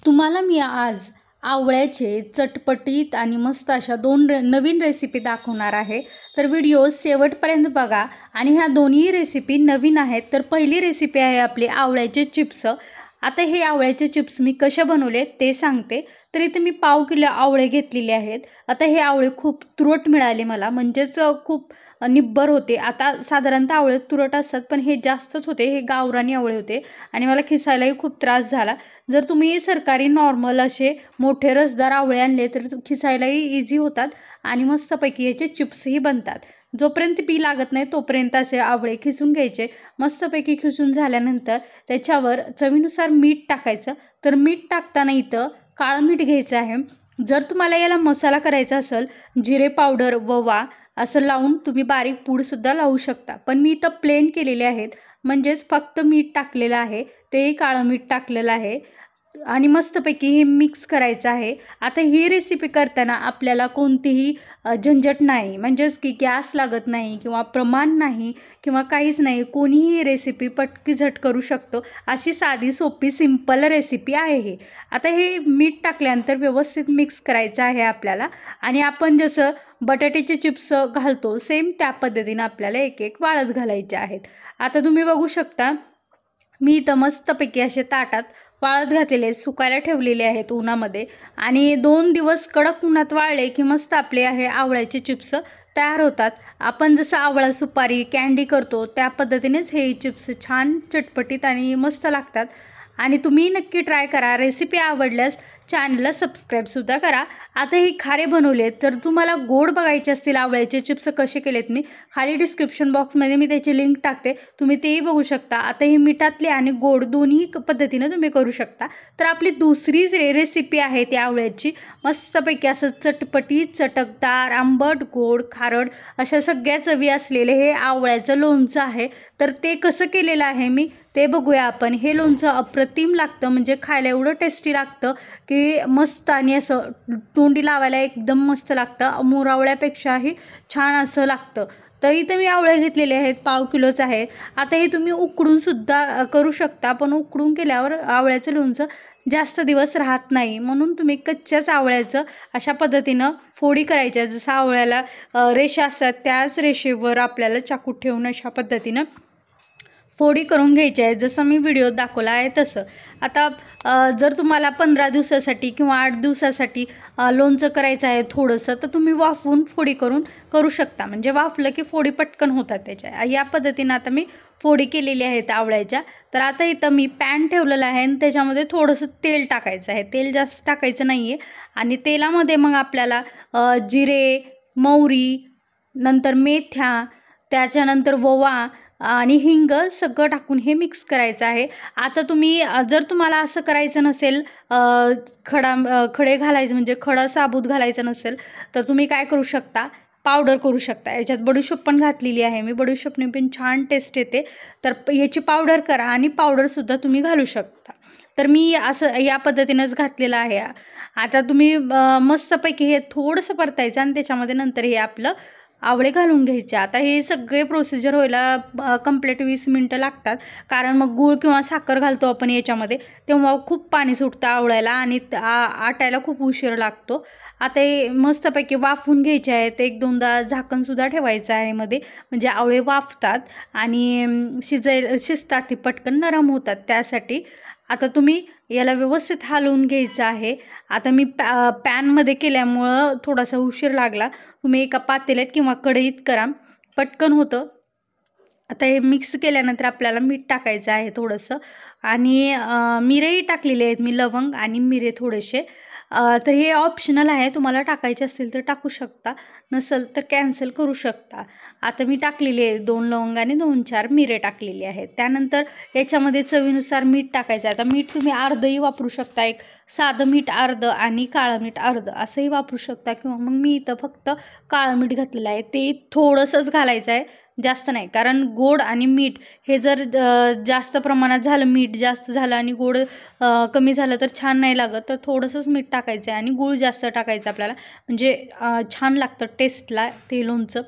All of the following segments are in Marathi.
तुम्हाला मी आज आवळ्याचे चटपटीत आणि मस्त अशा नवीन रेसिपी दाखवणार आहे। तर व्हिडिओ शेवटपर्यंत बघा आणि ह्या दोन्ही रेसिपी नवीन आहेत। तर पहिली रेसिपी आहे आपली आवळ्याचे चिप्स। आता हे आवळ्याचे चिप्स मी कसे बनवले ते सांगते। तर इथे मी पाव किलो आवळे घेतलेले आहेत। आता हे आवळे खूप तुरट मिळाले मला, म्हणजेच खूप निब्बर होते। आता साधारणतः आवळे तुरट असतात, पण हे जास्तच होते, हे गावरानी आवळे होते आणि मला खिसायलाही खूप त्रास झाला। जर तुम्ही सरकारी नॉर्मल असे मोठे रसदार आवळे आणले तर खिसायलाही इझी होतात आणि मस्तपैकी याचे चिप्सही बनतात। जोपर्यंत पी लागत नाही तोपर्यंत असे आवळे खिसून घ्यायचे। मस्तपैकी खिसून झाल्यानंतर त्याच्यावर चवीनुसार मीठ टाकायचं। तर मीठ टाकताना इथं काळं मीठ घ्यायचं आहे। जर तुम्हाला याला मसाला करायचा असेल, जिरे पावडर, ओवा असं लावून तुम्ही बारीक पूडसुद्धा लावू शकता, पण मी इथं प्लेन केलेले आहेत, म्हणजेच फक्त मीठ टाकलेलं आहे, तेही काळं मीठ टाकलेलं आहे आणि मस्तपैकी हे मिक्स करायचं आहे। आता ही रेसिपी करताना आपल्याला कोणतीही झंझट नाही, म्हणजेच की गॅस लागत नाही किंवा प्रमाण नाही किंवा काहीच नाही। कोणीही ही रेसिपी पटकी झट करू शकतो, अशी साधी सोपी सिंपल रेसिपी आहे हे। आता हे मीठ टाकल्यानंतर व्यवस्थित मिक्स करायचं आहे आपल्याला आणि आपण जसं बटाट्याचे चिप्स घालतो सेम त्या पद्धतीने आपल्याला एक एक वाळत घालायचे आहेत। आता तुम्ही बघू शकता मी इथं मस्तपैकी असे ताटात वाळत घातलेले, सुकायला ठेवलेले आहेत उन्हामध्ये आणि 2 दिवस कडक उन्हात वाळले की मस्त आपले हे आवळ्याचे चिप्स तयार होतात। आपण जसं आवळा सुपारी कँडी करतो त्या पद्धतीनेच हे चिप्स छान चटपटीत आणि मस्त लागतात आणि तुम्ही नक्की ट्राय करा। रेसिपी आवडल्यास चॅनलला सबस्क्राईबसुद्धा करा। आता हे खारे बनवले, तर तुम्हाला गोड बघायचे असतील आवळ्याचे चिप्स कसे केलेत मी खाली डिस्क्रिप्शन बॉक्समध्ये मी त्याची लिंक टाकते, तुम्ही तेही बघू शकता। आता हे मिठातले आणि गोड दोन्ही पद्धतीने तुम्ही करू शकता। तर आपली दुसरी रेसिपी आहे ती आवळ्याची, मस्तपैकी असं चटपटीत चटकदार आंबट गोड खारड अशा सगळ्या चवी असलेले हे आवळ्याचं लोणचं आहे। तर ते कसं केलेलं आहे मी ते बघूया आपण। हे लोणचं अप्रतिम लागतं, म्हणजे खायला एवढं टेस्टी लागतं की मस्त आणि असं तोंडी लावायला एकदम मस्त लागतं, मोरावळ्यापेक्षाही छान असं लागतं। तर इथं मी आवळे घेतलेले आहेत, पाव किलोच आहे। आता हे तुम्ही उकडून सुद्धा करू शकता, पण उकडून केल्यावर आवळ्याचं लोणचं जास्त दिवस राहत नाही, म्हणून तुम्ही कच्च्याच आवळ्याचं अशा पद्धतीनं फोडी करायच्या। जसं आवळ्याला रेषा असतात त्याच रेषेवर आपल्याला चाकू ठेवून अशा पद्धतीनं फोडी करून घ्यायची आहे, जसं मी व्हिडिओत दाखवला आहे तसं। आता जर तुम्हाला 15 दिवसासाठी किंवा 8 दिवसासाठी लोणचं करायचं आहे थोडंसं, तर तुम्ही वाफवून फोडी करू शकता, म्हणजे वाफलं की फोडी पटकन होतात त्याच्या। या पद्धतीनं आता मी फोडी केलेली आहेत आवळ्याच्या। तर आता इथं मी पॅन ठेवलेलं आहे आणि त्याच्यामध्ये थोडंसं तेल टाकायचं आहे, तेल जास्त टाकायचं नाही आहे आणि तेलामध्ये मग आपल्याला जिरे, मोहरी, नंतर मेथ्या, त्याच्यानंतर ओवा आणि हिंग सगळं टाकून हे मिक्स करायचं आहे। आता तुम्ही जर तुम्हाला असं करायचं नसेल, खडे घालायचं म्हणजे खडा साबूत घालायचं नसेल, तर तुम्ही काय करू शकता, पावडर करू शकता। याच्यात बडीशोप पण घातलेली आहे मी, बडीशोपने पण छान टेस्ट येते। तर याची पावडर करा आणि पावडरसुद्धा तुम्ही घालू शकता। तर मी असं या पद्धतीनंच घातलेलं आहे। आता तुम्ही मस्तपैकी हे थोडंसं परतायचं आणि त्याच्यामध्ये नंतर हे आपलं आवळे घालून घ्यायचे। आता हे सगळे प्रोसिजर व्हायला कंप्लीट 20 मिनटं लागतात, कारण मग गूळ किंवा साखर घालतो आपण याच्यामध्ये, तेव्हा खूप पाणी सुटतं आवळ्याला आणि आटायला खूप उशीर लागतो। आता हे मस्तपैकी वाफवून घ्यायचे आहेत, 1-2दा झाकणसुद्धा ठेवायचं आहे मध्ये, म्हणजे आवळे वाफतात आणि शिजतात, ती पटकन नरम होतात त्यासाठी। आता तुम्ही याला व्यवस्थित हलवून घ्यायचं आहे। आता मी पॅनमध्ये केल्यामुळं थोडासा उशीर लागला, तुम्ही एका पातेल्यात किंवा कढईत करा, पटकन होतं। आता हे मिक्स केल्यानंतर आपल्याला मीठ टाकायचं आहे थोडंसं आणि मिरेही टाकलेले आहेत मी, लवंग आणि मिरे थोडेसे। तर हे ऑप्शनल आहे, तुम्हाला टाकायचे असतील तर टाकू शकता, नसेल तर कॅन्सल करू शकता। आता मी टाकलेले आहे 2 लवंग आणि 2-4 मिरे टाकलेले आहेत। त्यानंतर याच्यामध्ये चवीनुसार मीठ टाकायचं आहे। आता मीठ तुम्ही अर्धही वापरू शकता, एक साधं मीठ अर्धं आणि काळं मीठ अर्धं असंही वापरू शकता, किंवा मग मी इथं फक्त काळं मीठ घातलेलं आहे, ते थोडंसंच घालायचं आहे, जास्त नाही। कारण गोड आणि मीठ हे जर जास्त प्रमाणात झालं, मीठ जास्त झालं आणि गोड कमी झालं तर छान नाही लागत। तर थोडंसंच मीठ टाकायचं आहे आणि गूळ जास्त टाकायचं आपल्याला, म्हणजे छान लागतं टेस्टला ते लोणचं।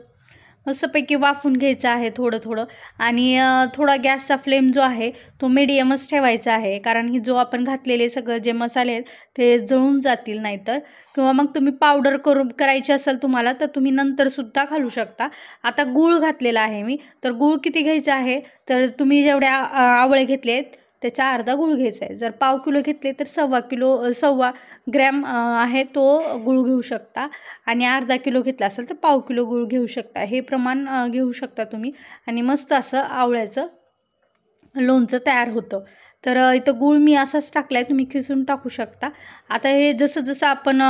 मस्तपैकी वाफून घ्यायचं आहे थोडं थोडं. आणि थोडा गॅसचा फ्लेम जो आहे तो मिडियमच ठेवायचा आहे, कारण ही जो आपण घातलेले सगळं जे मसाले आहेत ते जळून जातील नाहीतर. किंवा मग तुम्ही पावडर करायची असेल तुम्हाला तर तुम्ही नंतरसुद्धा घालू शकता. आता गूळ घातलेला आहे मी, तर गूळ किती घ्यायचा आहे तर तुम्ही जेवढ्या आवळे घेतले आहेत त्याचा अर्धा गूळ घ्यायचा आहे. जर पाव किलो घेतले तर सव्वा ग्रॅम आहे तो गूळ घेऊ शकता. आणि अर्धा किलो घेतला असेल तर पाव किलो गूळ घेऊ शकता. हे प्रमाण घेऊ शकता तुम्ही. आणि मस्त असं आवळ्याचं लोणचं तयार होतं. तर इथं गूळ मी असाच टाकला आहे, तुम्ही खिसून टाकू शकता. आता हे जसं जसं आपण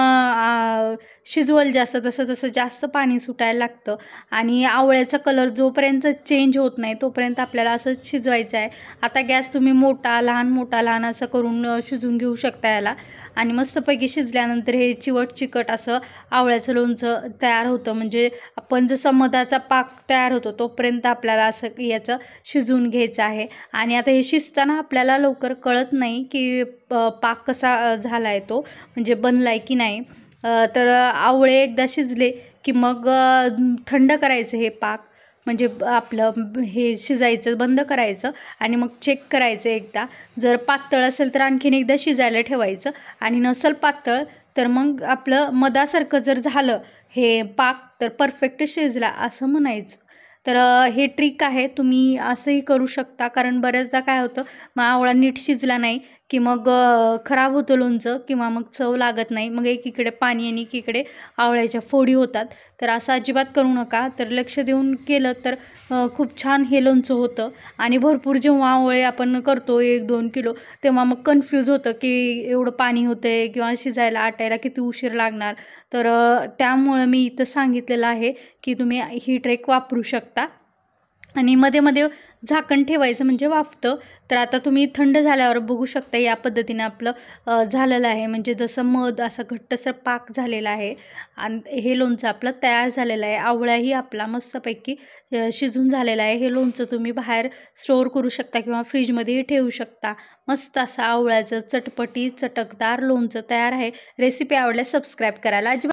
शिजवल तसं तसं जास्त पाणी सुटायला लागतं. आणि आवळ्याचा कलर जोपर्यंत चेंज होत नाही तोपर्यंत आपल्याला असं शिजवायचं आहे. आता गॅस तुम्ही मोठा लहान असं करून शिजवून घेऊ शकता याला. आणि मस्तपैकी शिजल्यानंतर हे चिकट असं आवळ्याचं लोणचं तयार होतं. म्हणजे आपण जसं मधाचा पाक तयार होतो तोपर्यंत आपल्याला असं याचं शिजवून घ्यायचं आहे. आणि आता हे शिजताना आपल्याला लवकर कळत नाही की पाक कसा झाला आहे तो, म्हणजे बनला आहे की नाही. तर आवळे एकदा शिजले की मग थंड करायचं हे पाक, म्हणजे आपलं हे शिजायचं बंद करायचं आणि मग चेक करायचं एकदा. जर पातळ असेल तर आणखीन एकदा शिजायला ठेवायचं. आणि नसेल पातळ तर मग आपलं मधासारखं जर झालं हे पाक तर परफेक्ट शिजला असं म्हणायचं. तर हे ट्रिक आहे, तुम्ही असंही करू शकता. कारण बऱ्याचदा काय होतं, मग आवळा नीट शिजला नाही की मग खराब होतं लोणचं किंवा मग चव लागत नाही. मग एकीकडे पाणी आणि एकीकडे आवळ्याच्या फोडी होतात. तर असं अजिबात करू नका. तर लक्ष देऊन केलं तर खूप छान हे लोणचं होतं. आणि भरपूर जेव्हा आवळे आपण करतो 1-2 किलो तेव्हा मग कन्फ्यूज होतं की एवढं पाणी होतं आहे किंवा शिजायला आटायला किती उशीर लागणार. तर त्यामुळं मी इथं सांगितलेलं आहे की तुम्ही ही ट्रिक वापरू शकता. आणि मध्ये मध्ये झाकण ठेवायचं म्हणजे वाफतं. तर आता तुम्ही थंड झाल्यावर बघू शकता या पद्धतीने आपलं झालेलं आहे. म्हणजे जसं मध असं घट्टसर पाक झालेला आहे आणि हे लोणचं आपलं तयार झालेलं आहे. आवळाही आपला मस्तपैकी शिजून झालेला आहे. हे लोणचं तुम्ही बाहेर स्टोअर करू शकता किंवा फ्रीजमध्येही ठेवू शकता. मस्त असं आवळ्याचं चटपटी चटकदार लोणचं तयार आहे. रेसिपी आवडल्यास सबस्क्राईब करायला अजिबात